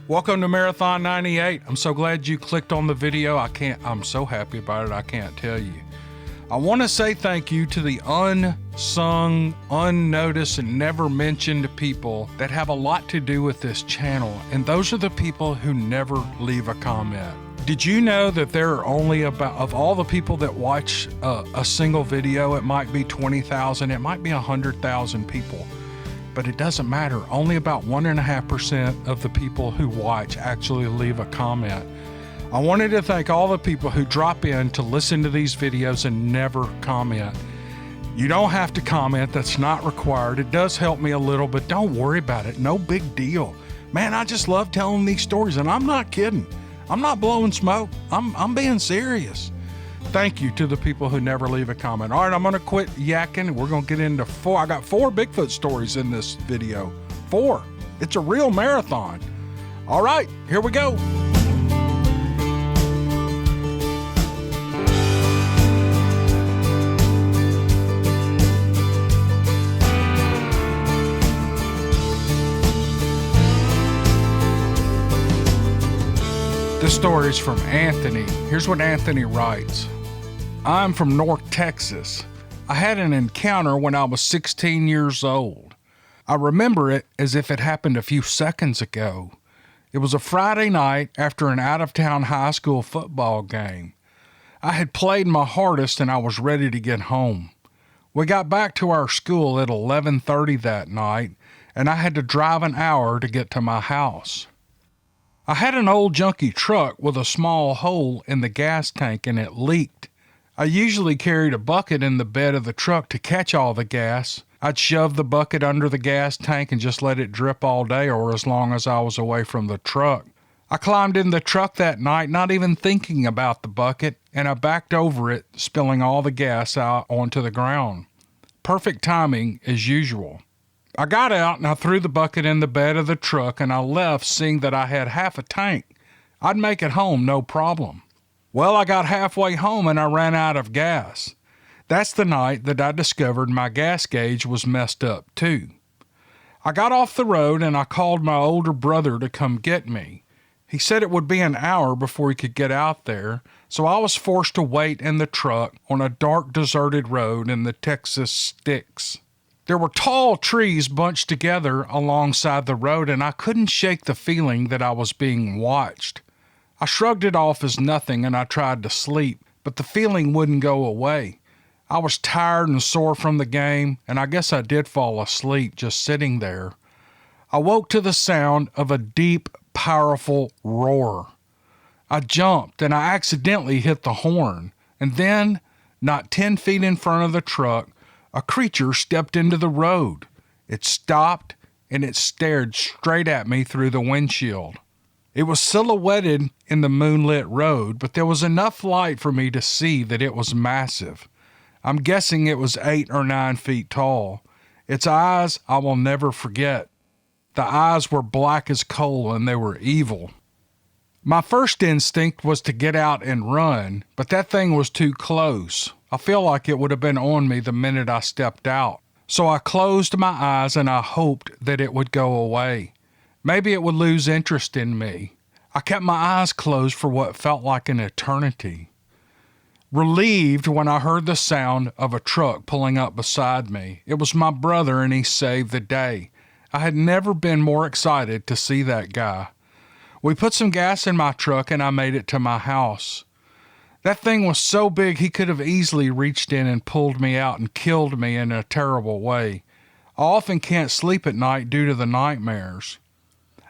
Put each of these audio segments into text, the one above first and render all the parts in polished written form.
Welcome to Marathon 98. I'm so glad you clicked on the video. I'm so happy about it, I can't tell you. I want to say thank you to the unsung, unnoticed, and never mentioned people that have a lot to do with this channel, and those are the people who never leave a comment. Did you know that there are only about, of all the people that watch a single video, it might be 20,000, it might be 100,000 people, but it doesn't matter. Only about 1.5% of the people who watch actually leave a comment. I wanted to thank all the people who drop in to listen to these videos and never comment. You don't have to comment, that's not required. It does help me a little, but don't worry about it. No big deal. Man, I just love telling these stories, and I'm not kidding. I'm not blowing smoke. I'm being serious. Thank you to the people who never leave a comment. All right, I'm gonna quit yakking. We're gonna get into four. I got 4 Bigfoot stories in this video. 4. It's a real marathon. All right, here we go. This story is from Anthony. Here's what Anthony writes. I'm from North Texas. I had an encounter when I was 16 years old. I remember it as if it happened a few seconds ago. It was a Friday night after an out-of-town high school football game. I had played my hardest and I was ready to get home. We got back to our school at 11:30 that night, and I had to drive an hour to get to my house. I had an old junky truck with a small hole in the gas tank and it leaked. I usually carried a bucket in the bed of the truck to catch all the gas. I'd shove the bucket under the gas tank and just let it drip all day or as long as I was away from the truck. I climbed in the truck that night, not even thinking about the bucket, and I backed over it, spilling all the gas out onto the ground. Perfect timing as usual. I got out and I threw the bucket in the bed of the truck and I left seeing that I had half a tank. I'd make it home, no problem. Well, I got halfway home and I ran out of gas. That's the night that I discovered my gas gauge was messed up too. I got off the road and I called my older brother to come get me. He said it would be an hour before he could get out there, so I was forced to wait in the truck on a dark, deserted road in the Texas sticks. There were tall trees bunched together alongside the road, and I couldn't shake the feeling that I was being watched. I shrugged it off as nothing and I tried to sleep, but the feeling wouldn't go away. I was tired and sore from the game, and I guess I did fall asleep just sitting there. I woke to the sound of a deep, powerful roar. I jumped and I accidentally hit the horn, and then, not 10 feet in front of the truck, a creature stepped into the road. It stopped and it stared straight at me through the windshield. It was silhouetted in the moonlit road, but there was enough light for me to see that it was massive. I'm guessing it was 8 or 9 feet tall. Its eyes I will never forget. The eyes were black as coal and they were evil. My first instinct was to get out and run, but that thing was too close. I feel like it would have been on me the minute I stepped out. So I closed my eyes and I hoped that it would go away. Maybe it would lose interest in me. I kept my eyes closed for what felt like an eternity. Relieved when I heard the sound of a truck pulling up beside me. It was my brother and he saved the day. I had never been more excited to see that guy. We put some gas in my truck and I made it to my house. That thing was so big he could have easily reached in and pulled me out and killed me in a terrible way. I often can't sleep at night due to the nightmares.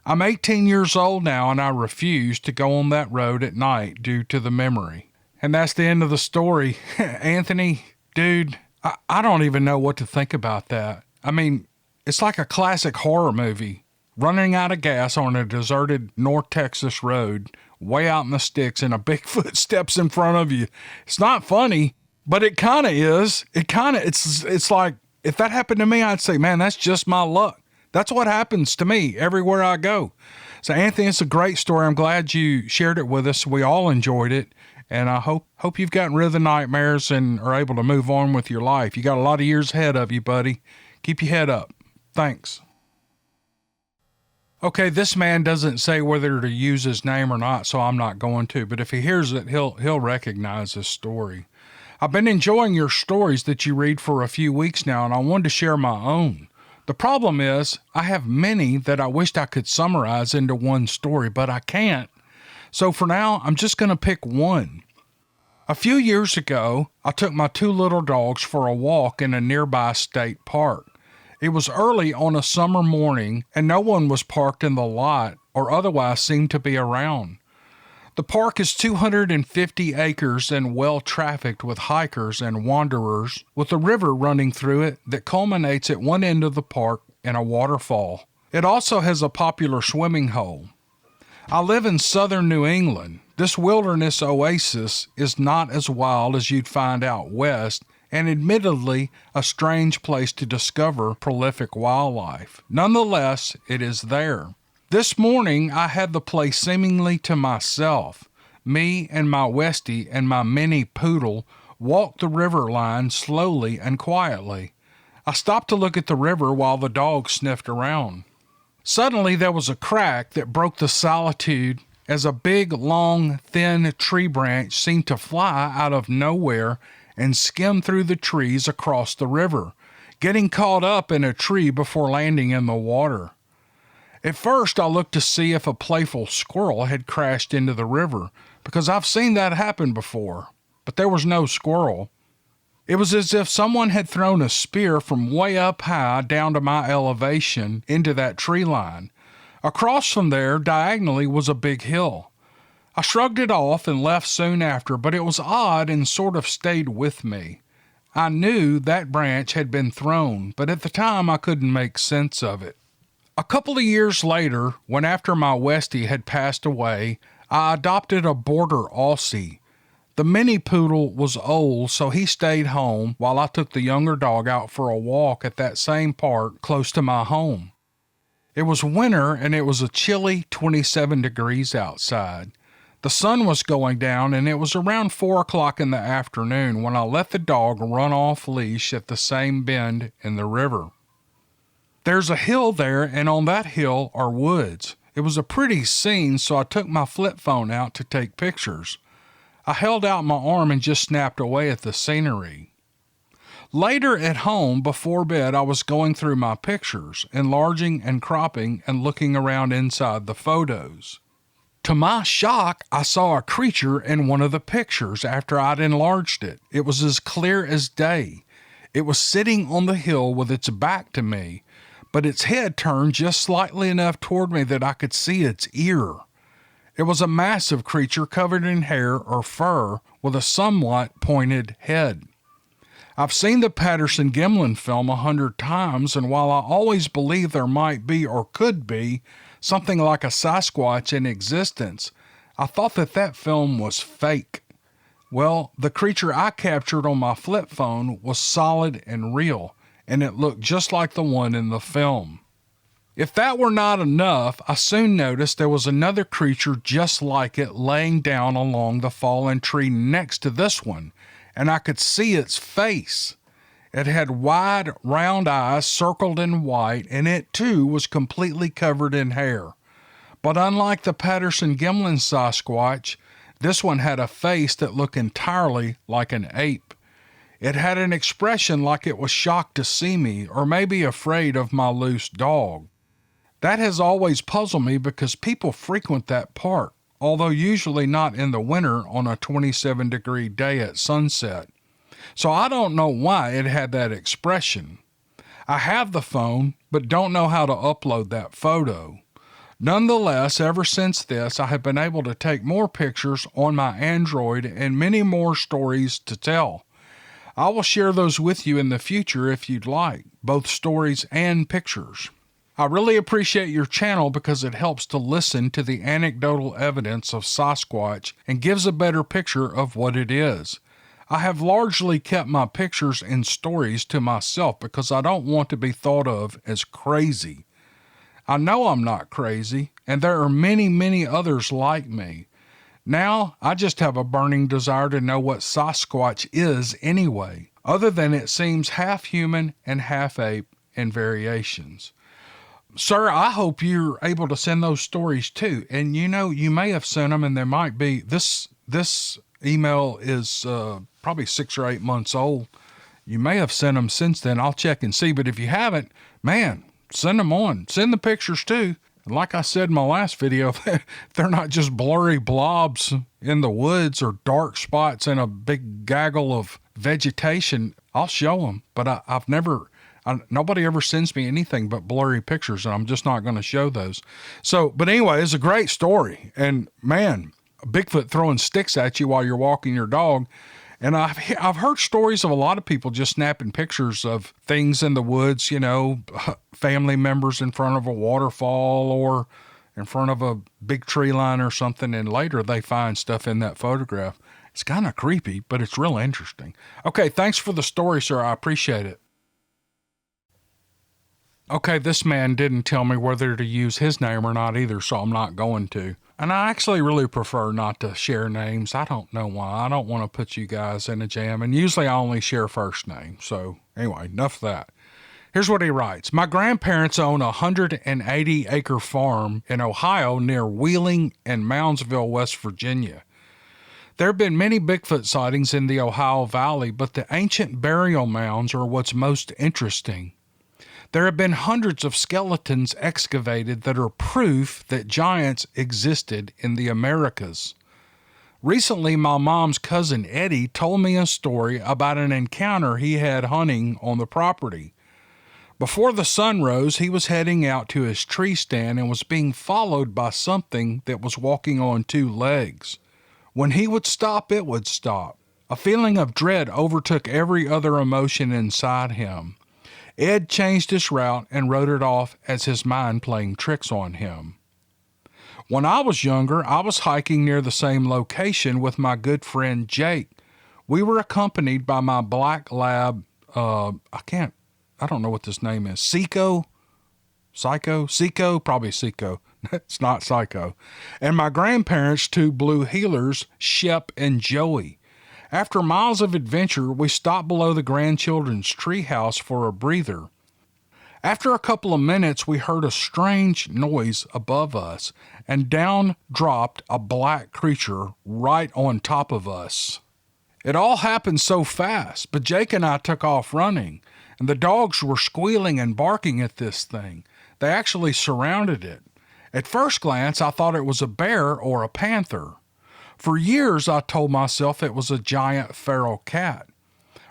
I'm 18 years old now and I refuse to go on that road at night due to the memory. And that's the end of the story. Anthony, dude, I don't even know what to think about that. I mean, it's like a classic horror movie. Running out of gas on a deserted North Texas road, way out in the sticks, and a Bigfoot steps in front of you. It's not funny, but it kind of is. It's like, if that happened to me, I'd say, man, that's just my luck. That's what happens to me everywhere I go. So Anthony, it's a great story. I'm glad you shared it with us. We all enjoyed it. And I hope you've gotten rid of the nightmares and are able to move on with your life. You got a lot of years ahead of you, buddy. Keep your head up. Thanks. Okay, this man doesn't say whether to use his name or not, so I'm not going to, but if he hears it, he'll recognize this story. I've been enjoying your stories that you read for a few weeks now, and I wanted to share my own. The problem is, I have many that I wished I could summarize into one story, but I can't. So for now, I'm just going to pick one. A few years ago, I took my two little dogs for a walk in a nearby state park. It was early on a summer morning, and no one was parked in the lot or otherwise seemed to be around. The park is 250 acres and well trafficked with hikers and wanderers, with a river running through it that culminates at one end of the park in a waterfall. It also has a popular swimming hole. I live in southern New England. This wilderness oasis is not as wild as you'd find out west, and admittedly a strange place to discover prolific wildlife. Nonetheless, it is there. This morning, I had the place seemingly to myself. Me and my Westie and my mini poodle walked the river line slowly and quietly. I stopped to look at the river while the dog sniffed around. Suddenly, there was a crack that broke the solitude as a big, long, thin tree branch seemed to fly out of nowhere and skim through the trees across the river, getting caught up in a tree before landing in the water. At first, I looked to see if a playful squirrel had crashed into the river, because I've seen that happen before, but there was no squirrel. It was as if someone had thrown a spear from way up high down to my elevation into that tree line. Across from there, diagonally, was a big hill. I shrugged it off and left soon after, but it was odd and sort of stayed with me. I knew that branch had been thrown, but at the time I couldn't make sense of it. A couple of years later, when after my Westie had passed away, I adopted a border Aussie. The mini poodle was old, so he stayed home while I took the younger dog out for a walk at that same park close to my home. It was winter and it was a chilly 27 degrees outside. The sun was going down and it was around 4 o'clock in the afternoon when I let the dog run off leash at the same bend in the river. There's a hill there, and on that hill are woods. It was a pretty scene, so I took my flip phone out to take pictures. I held out my arm and just snapped away at the scenery. Later at home, before bed, I was going through my pictures, enlarging and cropping and looking around inside the photos. To my shock, I saw a creature in one of the pictures after I'd enlarged it. It was as clear as day. It was sitting on the hill with its back to me, but its head turned just slightly enough toward me that I could see its ear. It was a massive creature covered in hair or fur with a somewhat pointed head. I've seen the Patterson-Gimlin film 100 times, and while I always believed there might be or could be something like a Sasquatch in existence, I thought that film was fake. Well, the creature I captured on my flip phone was solid and real, and it looked just like the one in the film. If that were not enough, I soon noticed there was another creature just like it laying down along the fallen tree next to this one, and I could see its face. It had wide, round eyes circled in white, and it too was completely covered in hair. But unlike the Patterson-Gimlin Sasquatch, this one had a face that looked entirely like an ape. It had an expression like it was shocked to see me, or maybe afraid of my loose dog. That has always puzzled me because people frequent that park, although usually not in the winter on a 27-degree day at sunset. So I don't know why it had that expression. I have the phone, but don't know how to upload that photo. Nonetheless, ever since this, I have been able to take more pictures on my Android and many more stories to tell. I will share those with you in the future if you'd like, both stories and pictures. I really appreciate your channel because it helps to listen to the anecdotal evidence of Sasquatch and gives a better picture of what it is. I have largely kept my pictures and stories to myself because I don't want to be thought of as crazy. I know I'm not crazy, and there are many, many others like me. Now, I just have a burning desire to know what Sasquatch is anyway, other than it seems half human and half ape in variations. Sir, I hope you're able to send those stories too. And you may have sent them, and there might be this email is probably 6 or 8 months old. You may have sent them since then. I'll check and see. But if you haven't, man, send them on. Send the pictures too. And like I said in my last video, they're not just blurry blobs in the woods or dark spots in a big gaggle of vegetation. I'll show them, but nobody ever sends me anything but blurry pictures, and I'm just not going to show those. So, but anyway, it's a great story. And man, Bigfoot throwing sticks at you while you're walking your dog. And I've heard stories of a lot of people just snapping pictures of things in the woods, family members in front of a waterfall or in front of a big tree line or something, and later they find stuff in that photograph. It's kind of creepy, but it's real interesting. Okay, thanks for the story, sir. I appreciate it. Okay, this man didn't tell me whether to use his name or not either, so I'm not going to. And I actually really prefer not to share names. I don't know why. I don't want to put you guys in a jam. And usually I only share first name. So anyway, enough of that. Here's what he writes. My grandparents own a 180-acre farm in Ohio near Wheeling and Moundsville, West Virginia. There have been many Bigfoot sightings in the Ohio Valley, but the ancient burial mounds are what's most interesting. There have been hundreds of skeletons excavated that are proof that giants existed in the Americas. Recently, my mom's cousin Eddie told me a story about an encounter he had hunting on the property. Before the sun rose, he was heading out to his tree stand and was being followed by something that was walking on 2 legs. When he would stop, it would stop. A feeling of dread overtook every other emotion inside him. Ed changed his route and wrote it off as his mind playing tricks on him. When I was younger, I was hiking near the same location with my good friend Jake. We were accompanied by my black lab, I don't know what this name is, Seiko? Probably Seiko. It's not Psycho. And my grandparents' 2 blue heelers, Shep and Joey. After miles of adventure, we stopped below the grandchildren's treehouse for a breather. After a couple of minutes, we heard a strange noise above us, and down dropped a black creature right on top of us. It all happened so fast, but Jake and I took off running, and the dogs were squealing and barking at this thing. They actually surrounded it. At first glance, I thought it was a bear or a panther. For years, I told myself it was a giant feral cat.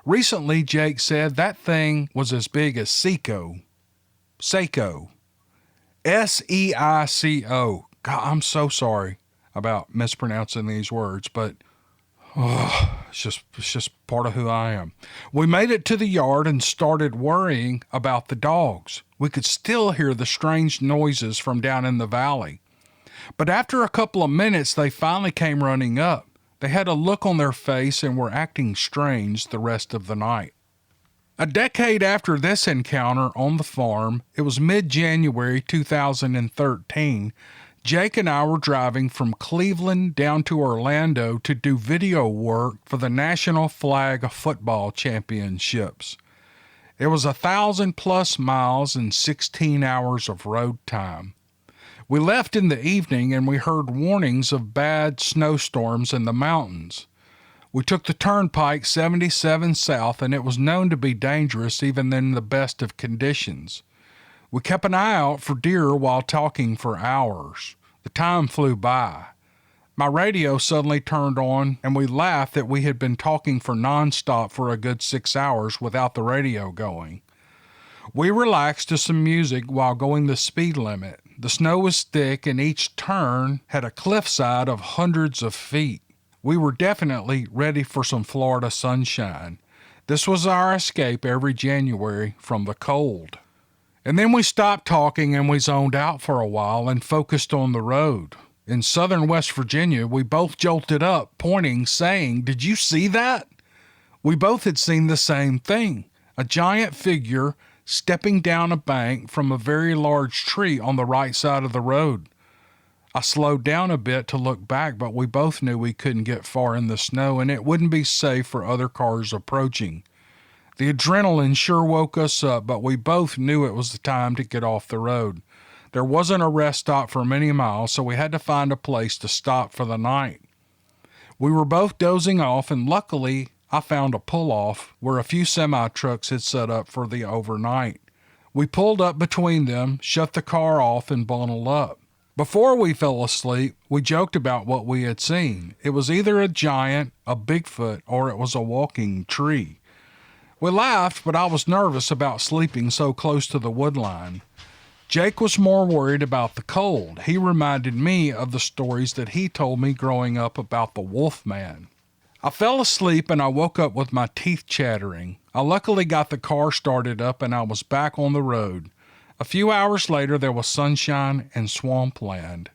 Recently, Jake said that thing was as big as Seiko. Seiko. S-E-I-C-O. God, I'm so sorry about mispronouncing these words, but it's just part of who I am. We made it to the yard and started worrying about the dogs. We could still hear the strange noises from down in the valley. But after a couple of minutes, they finally came running up. They had a look on their face and were acting strange the rest of the night. A decade after this encounter on the farm, it was mid-January 2013, Jake and I were driving from Cleveland down to Orlando to do video work for the National Flag Football Championships. It was 1,000+ miles and 16 hours of road time. We left in the evening and we heard warnings of bad snowstorms in the mountains. We took the Turnpike 77 south, and it was known to be dangerous even in the best of conditions. We kept an eye out for deer while talking for hours. The time flew by. My radio suddenly turned on, and we laughed that we had been talking for nonstop for a good 6 hours without the radio going. We relaxed to some music while going the speed limit. The snow was thick, and each turn had a cliffside of hundreds of feet. We were definitely ready for some Florida sunshine. This was our escape every January from the cold. And then we stopped talking and we zoned out for a while and focused on the road. In southern West Virginia, we both jolted up, pointing, saying, "Did you see that?" We both had seen the same thing, a giant figure stepping down a bank from a very large tree on the right side of the road. I slowed down a bit to look back, but we both knew we couldn't get far in the snow and it wouldn't be safe for other cars approaching. The adrenaline sure woke us up, but we both knew it was the time to get off the road. There wasn't a rest stop for many miles, so we had to find a place to stop for the night. We were both dozing off, and luckily I found a pull-off where a few semi-trucks had set up for the overnight. We pulled up between them, shut the car off, and bundled up. Before we fell asleep, we joked about what we had seen. It was either a giant, a Bigfoot, or it was a walking tree. We laughed, but I was nervous about sleeping so close to the woodline. Jake was more worried about the cold. He reminded me of the stories that he told me growing up about the Wolfman. I fell asleep and I woke up with my teeth chattering. I luckily got the car started up and I was back on the road. A few hours later, there was sunshine and swampland.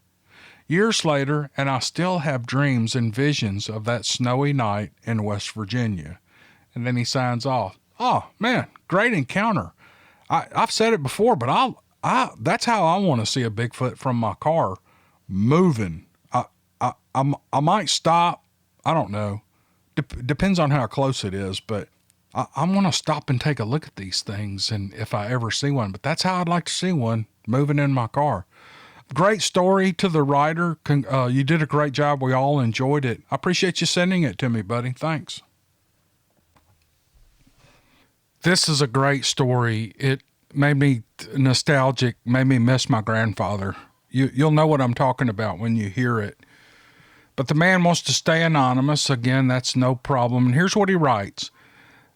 Years later, and I still have dreams and visions of that snowy night in West Virginia. And then he signs off. Oh, man, great encounter. I've said it before, but that's how I want to see a Bigfoot from my car, moving. I might stop. I don't know. Depends on how close it is, but I want to stop and take a look at these things, and if I ever see one. But that's how I'd like to see one, moving in my car. Great story to the writer. You did a great job. We all enjoyed it. I appreciate you sending it to me, buddy. Thanks. This is a great story. It made me nostalgic, made me miss my grandfather. You'll know what I'm talking about when you hear it. But the man wants to stay anonymous. Again, that's no problem. And here's what he writes.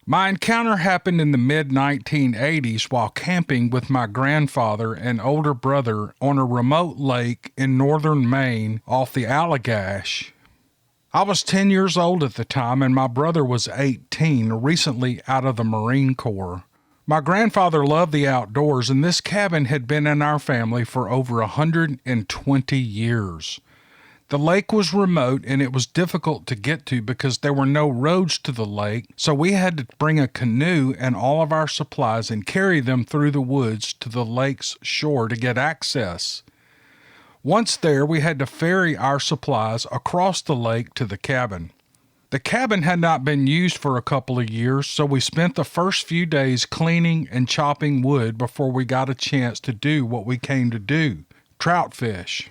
My encounter happened in the mid-1980s while camping with my grandfather and older brother on a remote lake in northern Maine off the Allagash. I was 10 years old at the time, and my brother was 18, recently out of the Marine Corps. My grandfather loved the outdoors, and this cabin had been in our family for over 120 years. The lake was remote, and it was difficult to get to because there were no roads to the lake, so we had to bring a canoe and all of our supplies and carry them through the woods to the lake's shore to get access. Once there, we had to ferry our supplies across the lake to the cabin. The cabin had not been used for a couple of years, so we spent the first few days cleaning and chopping wood before we got a chance to do what we came to do, trout fish.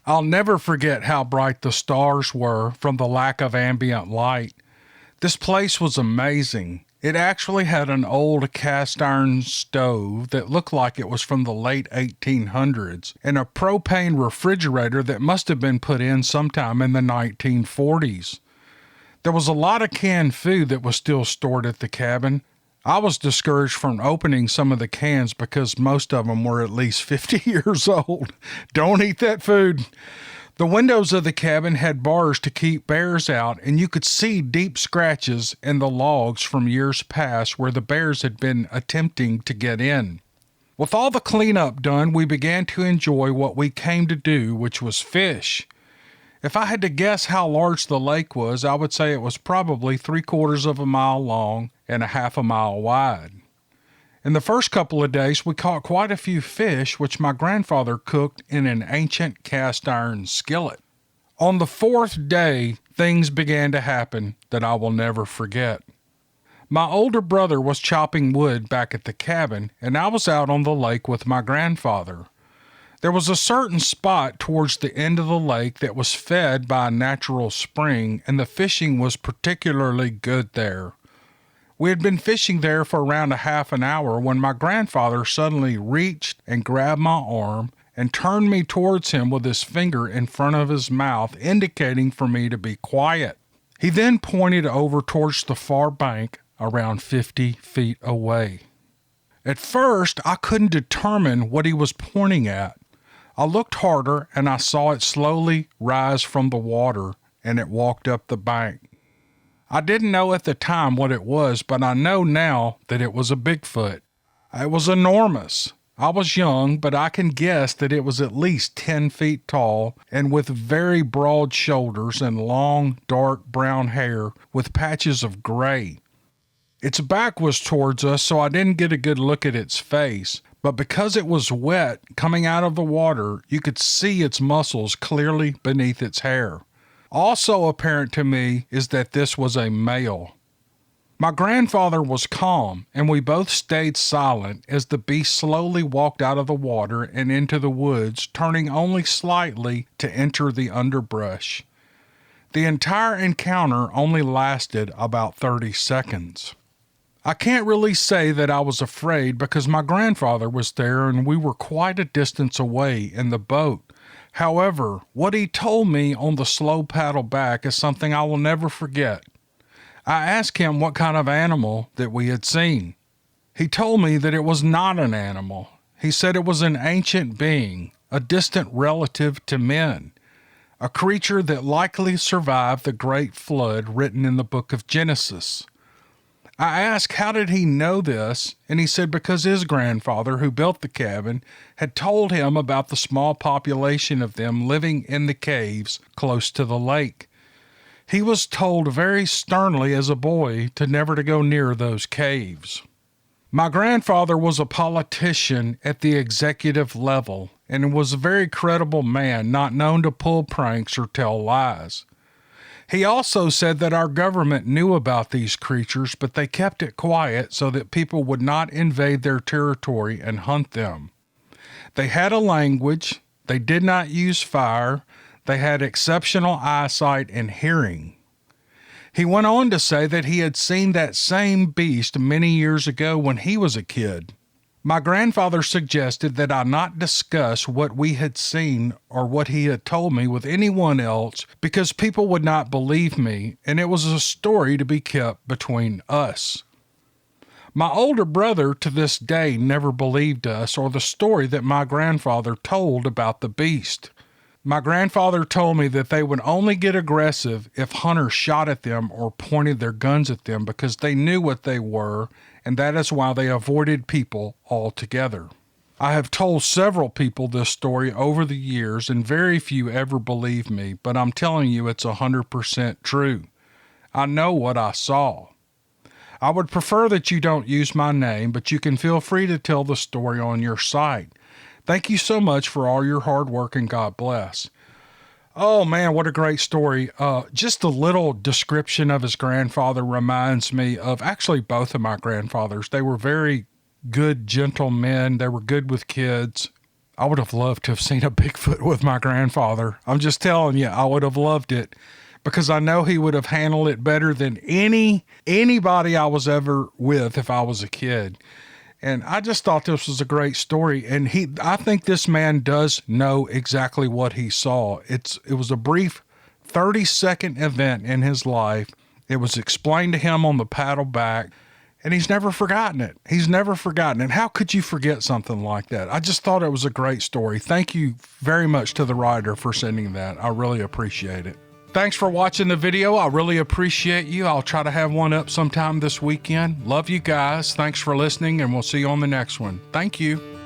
I'll never forget how bright the stars were from the lack of ambient light. This place was amazing. It actually had an old cast iron stove that looked like it was from the late 1800s and a propane refrigerator that must have been put in sometime in the 1940s. There was a lot of canned food that was still stored at the cabin. I was discouraged from opening some of the cans because most of them were at least 50 years old. Don't eat that food. The windows of the cabin had bars to keep bears out, and you could see deep scratches in the logs from years past where the bears had been attempting to get in. With all the cleanup done, we began to enjoy what we came to do, which was fish. If I had to guess how large the lake was, I would say it was probably 3/4 of a mile long and a half a mile wide. In the first couple of days, we caught quite a few fish, which my grandfather cooked in an ancient cast iron skillet. On the fourth day, things began to happen that I will never forget. My older brother was chopping wood back at the cabin, and I was out on the lake with my grandfather. There was a certain spot towards the end of the lake that was fed by a natural spring, and the fishing was particularly good there. We had been fishing there for around a half an hour when my grandfather suddenly reached and grabbed my arm and turned me towards him with his finger in front of his mouth, indicating for me to be quiet. He then pointed over towards the far bank around 50 feet away. At first, I couldn't determine what he was pointing at. I looked harder and I saw it slowly rise from the water, and it walked up the bank. I didn't know at the time what it was, but I know now that it was a Bigfoot. It was enormous. I was young, but I can guess that it was at least 10 feet tall and with very broad shoulders and long, dark brown hair with patches of gray. Its back was towards us, so I didn't get a good look at its face, but because it was wet coming out of the water, you could see its muscles clearly beneath its hair. Also apparent to me is that this was a male. My grandfather was calm, and we both stayed silent as the beast slowly walked out of the water and into the woods, turning only slightly to enter the underbrush. The entire encounter only lasted about 30 seconds. I can't really say that I was afraid because my grandfather was there and we were quite a distance away in the boat. However, what he told me on the slow paddle back is something I will never forget. I asked him what kind of animal that we had seen. He told me that it was not an animal. He said it was an ancient being, a distant relative to men, a creature that likely survived the great flood written in the book of Genesis. I asked how did he know this, and he said because his grandfather, who built the cabin, had told him about the small population of them living in the caves close to the lake. He was told very sternly as a boy to never to go near those caves. My grandfather was a politician at the executive level and was a very credible man, not known to pull pranks or tell lies. He also said that our government knew about these creatures, but they kept it quiet so that people would not invade their territory and hunt them. They had a language, they did not use fire, they had exceptional eyesight and hearing. He went on to say that he had seen that same beast many years ago when he was a kid. My grandfather suggested that I not discuss what we had seen or what he had told me with anyone else because people would not believe me, and it was a story to be kept between us. My older brother to this day never believed us or the story that my grandfather told about the beast. My grandfather told me that they would only get aggressive if hunters shot at them or pointed their guns at them because they knew what they were, and that is why they avoided people altogether. I have told several people this story over the years, and very few ever believe me, but I'm telling you it's 100% true. I know what I saw. I would prefer that you don't use my name, but you can feel free to tell the story on your site. Thank you so much for all your hard work, and God bless. Oh man, what a great story. Just a little description of his grandfather reminds me of actually both of my grandfathers. They were very good, gentle men. They were good with kids. I would have loved to have seen a Bigfoot with my grandfather. I'm just telling you, I would have loved it because I know he would have handled it better than anybody I was ever with if I was a kid. And I just thought this was a great story. And I think this man does know exactly what he saw. It was a brief 30-second event in his life. It was explained to him on the paddle back, and he's never forgotten it. He's never forgotten it. How could you forget something like that? I just thought it was a great story. Thank you very much to the writer for sending that. I really appreciate it. Thanks for watching the video. I really appreciate you. I'll try to have one up sometime this weekend. Love you guys. Thanks for listening, and we'll see you on the next one. Thank you.